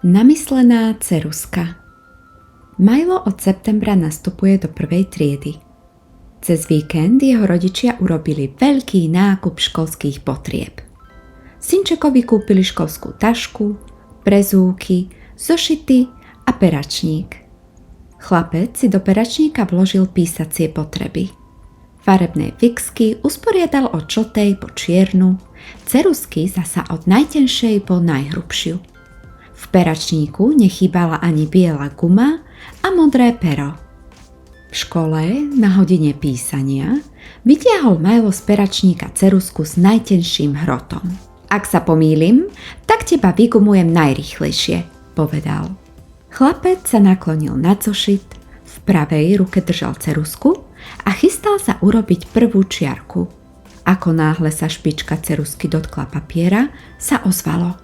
Namyslená ceruska. Majlo od septembra nastupuje do 1. triedy. Cez víkend jeho rodičia urobili veľký nákup školských potrieb. Synčekovi kúpili školskú tašku, prezúky, zošity a peračník. Chlapec si do peračníka vložil písacie potreby. Farebné fixky usporiadal od čotej po čiernu, cerusky zasa od najtenšej po najhrubšiu. V peračníku nechýbala ani biela guma a modré pero. V škole na hodine písania vytiahol Majlo z peračníka cerusku s najtenším hrotom. Ak sa pomýlim, tak teba vygumujem najrýchlejšie, povedal. Chlapec sa naklonil na zošit, v pravej ruke držal cerusku a chystal sa urobiť prvú čiarku. Ako náhle sa špička cerusky dotkla papiera, sa ozvalo.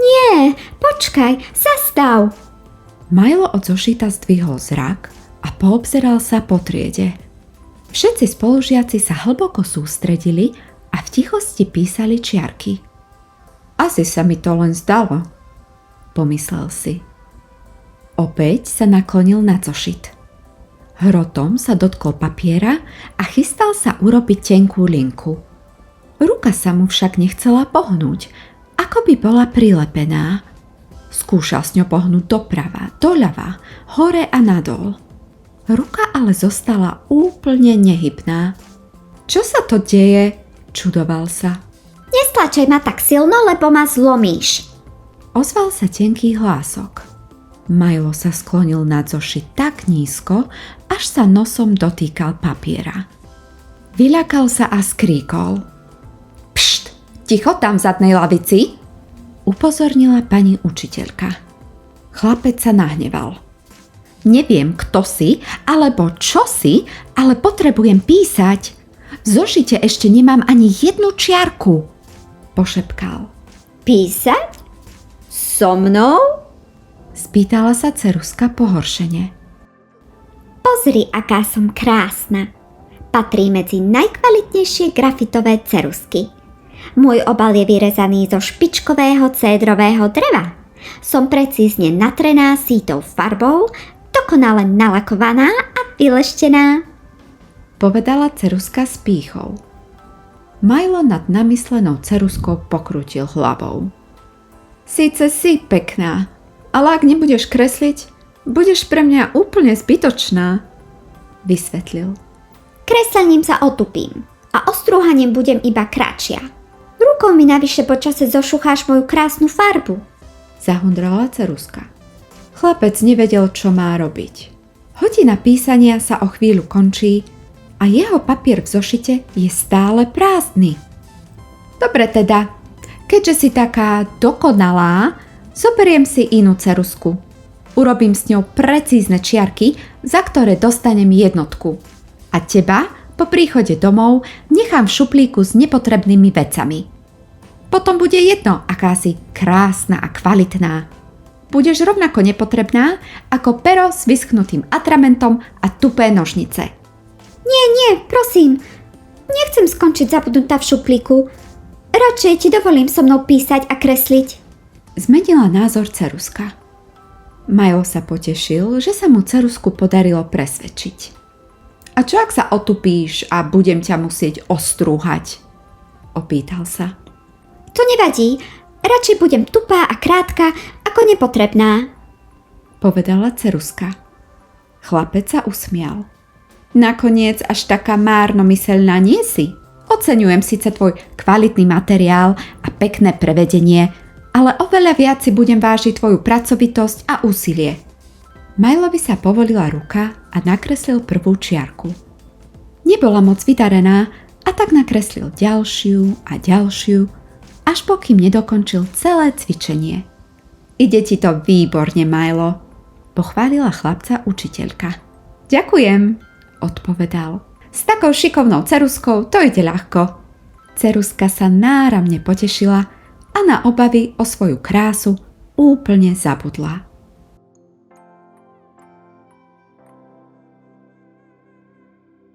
Nie, počkaj, zastav! Majlo od zošita zdvihol zrak a poobzeral sa po triede. Všetci spolužiaci sa hlboko sústredili a v tichosti písali čiarky. Asi sa mi to len zdalo, pomyslel si. Opäť sa naklonil na zošit. Hrotom sa dotkol papiera a chystal sa urobiť tenkú linku. Ruka sa mu však nechcela pohnúť, ako by bola prilepená. Skúšal s ňou pohnúť doprava, doľava, hore a nadol. Ruka ale zostala úplne nehybná. Čo sa to deje? Čudoval sa. Nestlačaj ma tak silno, lebo ma zlomíš. Ozval sa tenký hlások. Majlo sa sklonil nad zošit tak nízko, až sa nosom dotýkal papiera. Vyľakal sa a skríkol. Pšt, ticho tam v zadnej lavici, upozornila pani učiteľka. Chlapec sa nahneval. Neviem, kto si, alebo čo si, ale potrebujem písať. V zošite ešte nemám ani jednu čiarku, pošepkal. Písať? So mnou? Spýtala sa ceruska pohoršene. Pozri, aká som krásna. Patrí medzi najkvalitnejšie grafitové cerusky. Môj obal je vyrezaný zo špičkového cédrového dreva. Som precízne natrená sítou farbou, dokonale nalakovaná a vyleštená, povedala ceruska s pýchou. Majlo nad namyslenou ceruskou pokrútil hlavou. Síce si pekná, ale ak nebudeš kresliť, budeš pre mňa úplne zbytočná, vysvetlil. Kreslením sa otupím a ostrúhaním budem iba kratšia. Rukou mi navyše počase zošucháš moju krásnu farbu, zahundrala ceruska. Chlapec nevedel, čo má robiť. Hodina písania sa o chvíľu končí a jeho papier v zošite je stále prázdny. Dobre teda, keďže si taká dokonalá, zoberiem si inú cerusku. Urobím s ňou precízne čiarky, za ktoré dostanem jednotku. A teba po príchode domov nechám v šuplíku s nepotrebnými vecami. Potom bude jedno, aká si krásna a kvalitná. Budeš rovnako nepotrebná ako pero s vyschnutým atramentom a tupé nožnice. Nie, prosím. Nechcem skončiť zabudnutá v šuplíku. Radšej ti dovolím so mnou písať a kresliť. Zmenila názor ceruska. Majlo sa potešil, že sa mu cerusku podarilo presvedčiť. A čo ak sa otupíš a budem ťa musieť ostrúhať? Opýtal sa. To nevadí. Radšej budem tupá a krátka ako nepotrebná, povedala ceruska. Chlapec sa usmial. Nakoniec až taká márnomyselná nie si. Oceňujem síce tvoj kvalitný materiál a pekné prevedenie, ale oveľa viac si budem vážiť tvoju pracovitosť a úsilie. Majlovi sa povolila ruka a nakreslil prvú čiarku. Nebola moc vydarená a tak nakreslil ďalšiu a ďalšiu, až pokým nedokončil celé cvičenie. Ide ti to výborne, Majlo, pochválila chlapca učiteľka. Ďakujem, odpovedal. S takou šikovnou ceruskou to ide ľahko. Ceruska sa náramne potešila a na obavy o svoju krásu úplne zabudla.